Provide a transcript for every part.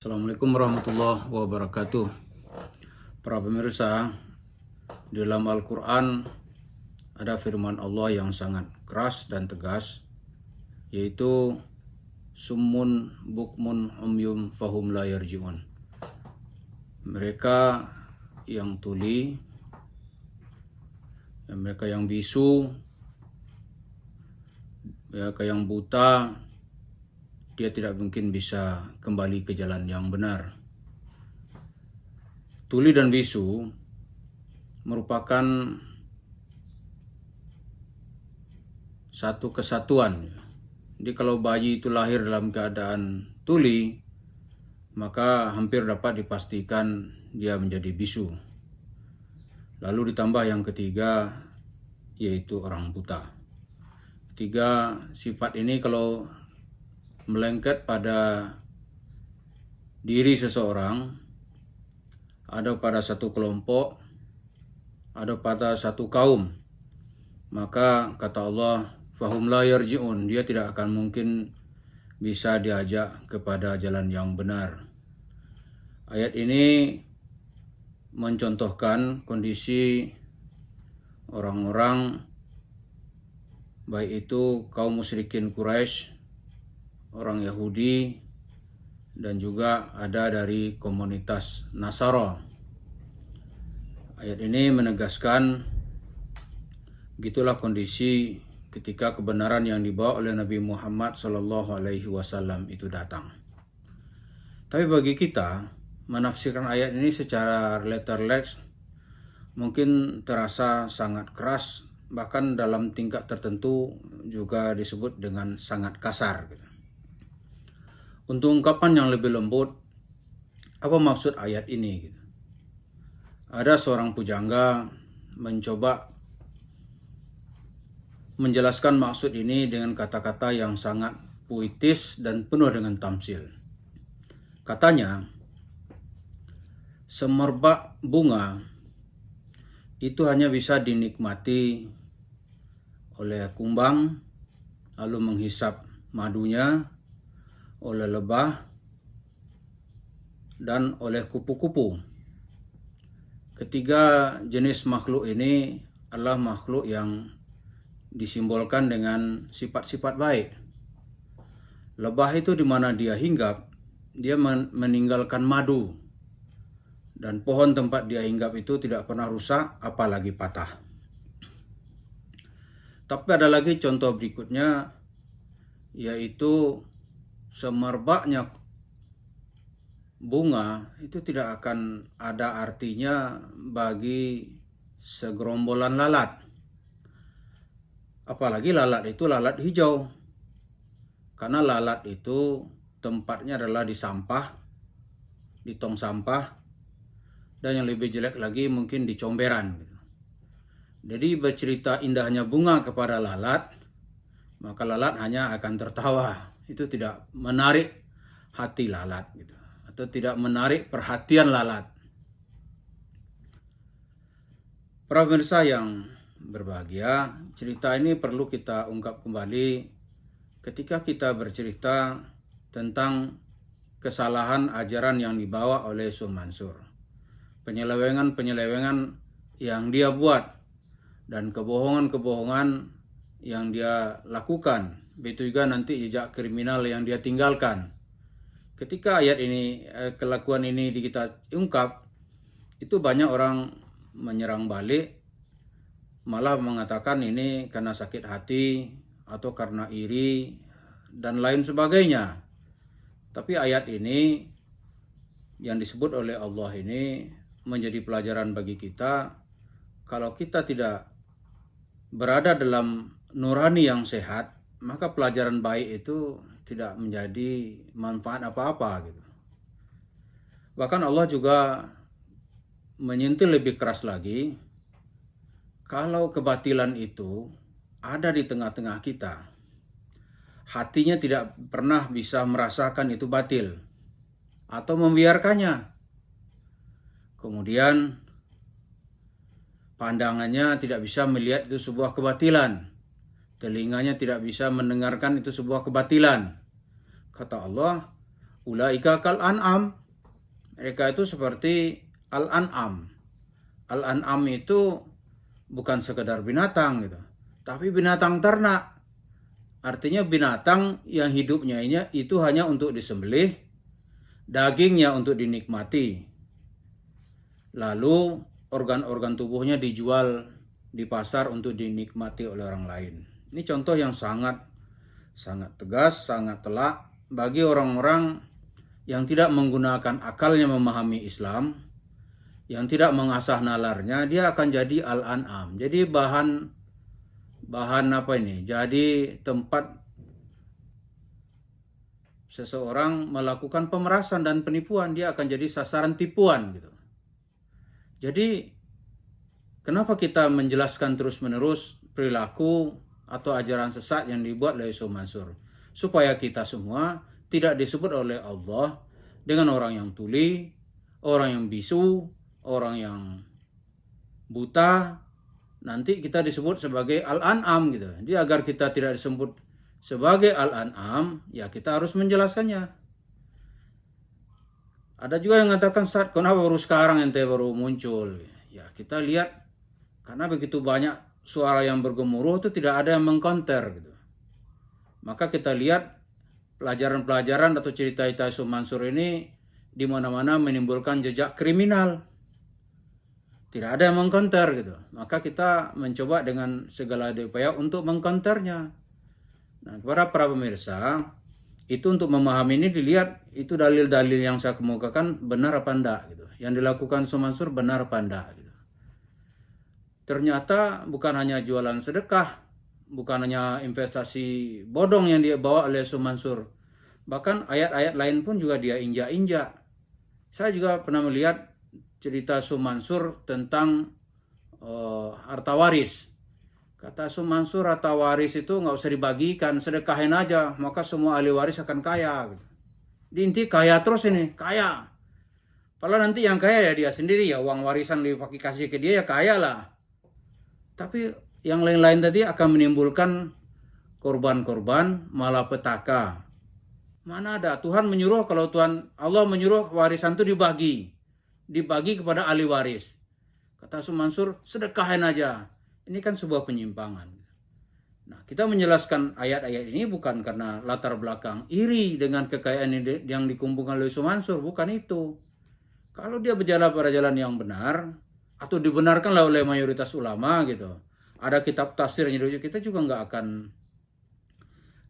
Assalamualaikum warahmatullahi wabarakatuh. Para pemirsa, di dalam Al-Quran ada firman Allah yang sangat keras dan tegas, yaitu summun bukmun umyum fahum la yarji'un. Mereka yang tuli, mereka yang bisu, mereka yang buta, dia tidak mungkin bisa kembali ke jalan yang benar. Tuli dan bisu merupakan satu kesatuan. Jadi kalau bayi itu lahir dalam keadaan tuli, maka hampir dapat dipastikan dia menjadi bisu. Lalu ditambah yang ketiga, yaitu orang buta. Tiga sifat ini kalau melengket pada diri seseorang, ada pada satu kelompok, ada pada satu kaum, maka kata Allah, fahum la yarji'un, dia tidak akan mungkin bisa diajak kepada jalan yang benar. Ayat ini mencontohkan kondisi orang-orang, baik itu kaum musyrikin Quraisy, orang Yahudi, dan juga ada dari komunitas Nasara. Ayat ini menegaskan gitulah kondisi ketika kebenaran yang dibawa oleh Nabi Muhammad SAW itu datang. Tapi bagi kita, menafsirkan ayat ini secara letterless mungkin terasa sangat keras, bahkan dalam tingkat tertentu juga disebut dengan sangat kasar. Untuk ungkapan yang lebih lembut, apa maksud ayat ini? Ada seorang pujangga mencoba menjelaskan maksud ini dengan kata-kata yang sangat puitis dan penuh dengan tamsil. Katanya, semerbak bunga itu hanya bisa dinikmati oleh kumbang, lalu menghisap madunya, oleh lebah, dan oleh kupu-kupu. Ketiga jenis makhluk ini adalah makhluk yang disimbolkan dengan sifat-sifat baik. Lebah itu di mana dia hinggap, dia meninggalkan madu, dan pohon tempat dia hinggap itu tidak pernah rusak, apalagi patah. Tapi ada lagi contoh berikutnya, yaitu semerbaknya bunga itu tidak akan ada artinya bagi segerombolan lalat. Apalagi lalat itu lalat hijau. Karena lalat itu tempatnya adalah di sampah, di tong sampah, dan yang lebih jelek lagi mungkin di comberan. Jadi bercerita indahnya bunga kepada lalat, maka lalat hanya akan tertawa. Itu tidak menarik hati lalat gitu, atau tidak menarik perhatian lalat. Para pemirsa yang berbahagia, cerita ini perlu kita ungkap kembali ketika kita bercerita tentang kesalahan ajaran yang dibawa oleh Syekh Mansur, penyelewengan-penyelewengan yang dia buat, dan kebohongan-kebohongan yang dia lakukan. Begitu juga nanti jejak kriminal yang dia tinggalkan. Ketika ayat ini, kelakuan ini kita ungkap, itu banyak orang menyerang balik, malah mengatakan ini karena sakit hati, atau karena iri, dan lain sebagainya. Tapi ayat ini yang disebut oleh Allah ini menjadi pelajaran bagi kita. Kalau kita tidak berada dalam nurani yang sehat, maka pelajaran baik itu tidak menjadi manfaat apa-apa gitu. Bahkan Allah juga menyentil lebih keras lagi, kalau kebatilan itu ada di tengah-tengah kita, hatinya tidak pernah bisa merasakan itu batil atau membiarkannya. Kemudian pandangannya tidak bisa melihat itu sebuah kebatilan, telinganya tidak bisa mendengarkan itu sebuah kebatilan. Kata Allah, Ulaika kal an'am. Mereka itu seperti al-an'am. Al-an'am itu bukan sekedar binatang gitu, tapi binatang ternak. Artinya binatang yang hidupnya itu hanya untuk disembelih, dagingnya untuk dinikmati. Lalu organ-organ tubuhnya dijual di pasar untuk dinikmati oleh orang lain. Ini contoh yang sangat tegas, sangat telak bagi orang-orang yang tidak menggunakan akalnya memahami Islam, yang tidak mengasah nalarnya, dia akan jadi al-an'am. Jadi bahan apa ini? Jadi tempat seseorang melakukan pemerasan dan penipuan, dia akan jadi sasaran tipuan gitu. Jadi kenapa kita menjelaskan terus-menerus perilaku atau ajaran sesat yang dibuat oleh Yusuf Mansur? Supaya kita semua tidak disebut oleh Allah dengan orang yang tuli, orang yang bisu, orang yang buta. Nanti kita disebut sebagai al-an'am gitu. Jadi agar kita tidak disebut sebagai al-an'am, ya kita harus menjelaskannya. Ada juga yang mengatakan, saat kenapa baru sekarang ente baru muncul? Ya kita lihat, karena begitu banyak suara yang bergemuruh itu tidak ada yang mengkonter gitu. Maka kita lihat pelajaran-pelajaran atau cerita-cerita Yusuf Mansur ini di mana-mana menimbulkan jejak kriminal. Tidak ada yang mengkonter gitu. Maka kita mencoba dengan segala upaya untuk mengkonternya. Nah, kepada para pemirsa, itu untuk memahami ini dilihat itu dalil-dalil yang saya kemukakan benar apa enggak gitu. Yang dilakukan Yusuf Mansur benar apa enggak gitu. Ternyata bukan hanya jualan sedekah, bukan hanya investasi bodong yang dia bawa oleh Yusuf Mansur. Bahkan ayat-ayat lain pun juga dia injak-injak. Saya juga pernah melihat cerita Yusuf Mansur tentang harta waris. Kata Yusuf Mansur, harta waris itu nggak usah dibagikan, sedekahin aja, maka semua ahli waris akan kaya. Gitu. Inti kaya terus ini, kaya. Padahal nanti yang kaya ya dia sendiri, ya uang warisan dipakai kasih ke dia ya kaya lah. Tapi yang lain-lain tadi akan menimbulkan korban-korban malapetaka. Mana ada Tuhan menyuruh, kalau Allah menyuruh warisan itu dibagi kepada ahli waris. Kata Yusuf Mansur, sedekahin aja. Ini kan sebuah penyimpangan. Nah, kita menjelaskan ayat-ayat ini bukan karena latar belakang iri dengan kekayaan yang dikumpulkan oleh Yusuf Mansur, bukan itu. Kalau dia berjalan pada jalan yang benar, atau dibenarkanlah oleh mayoritas ulama gitu, ada kitab tafsir yang kita juga nggak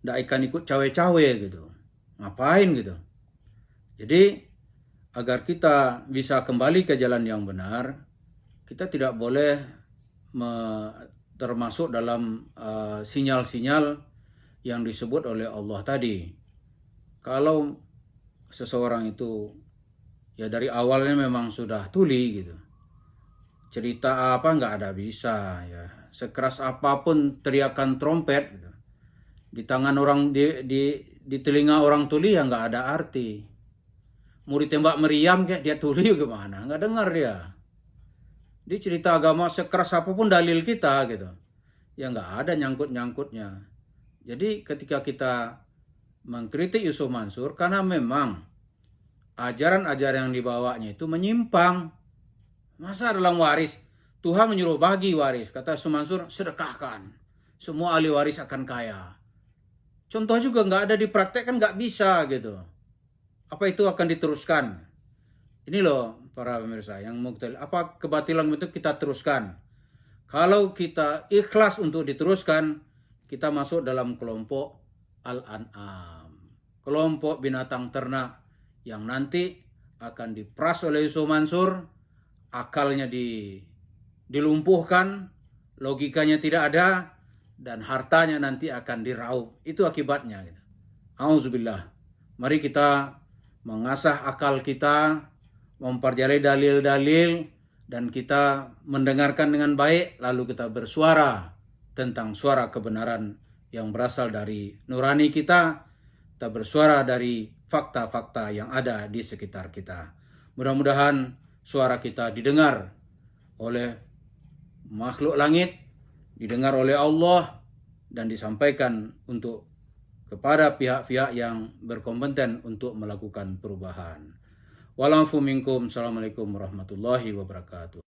akan ikut cawe-cawe gitu. Ngapain gitu. Jadi agar kita bisa kembali ke jalan yang benar, kita tidak boleh termasuk dalam sinyal-sinyal yang disebut oleh Allah tadi. Kalau seseorang itu ya dari awalnya memang sudah tuli gitu, cerita apa nggak ada bisa ya, sekeras apapun teriakan trompet gitu, di tangan orang di telinga orang tuli ya nggak ada arti. Mau ditembak meriam kayak dia tuli gimana, nggak dengar dia. Di cerita agama sekeras apapun dalil kita gitu, ya nggak ada nyangkut-nyangkutnya. Jadi ketika kita mengkritik Yusuf Mansur karena memang ajaran-ajaran yang dibawanya itu menyimpang. Masa dalam waris Tuhan menyuruh bagi waris, kata Yusuf Mansur, sedekahkan, semua ahli waris akan kaya. Contoh juga nggak ada dipraktekkan, nggak bisa gitu. Apa itu akan diteruskan? Ini loh para pemirsa yang muktal, apa kebatilan itu kita teruskan. Kalau kita ikhlas untuk diteruskan, kita masuk dalam kelompok al-an'am, kelompok binatang ternak yang nanti akan diperas oleh Yusuf Mansur, akalnya dilumpuhkan, logikanya tidak ada, dan hartanya nanti akan diraup. Itu akibatnya. Auzubillah. Mari kita mengasah akal kita, memperjalai dalil-dalil, dan kita mendengarkan dengan baik, lalu kita bersuara tentang suara kebenaran yang berasal dari nurani kita. Kita bersuara dari fakta-fakta yang ada di sekitar kita. Mudah-mudahan suara kita didengar oleh makhluk langit, didengar oleh Allah, dan disampaikan untuk kepada pihak-pihak yang berkompeten untuk melakukan perubahan. Wa'alaikum minkum. Assalamualaikum warahmatullahi wabarakatuh.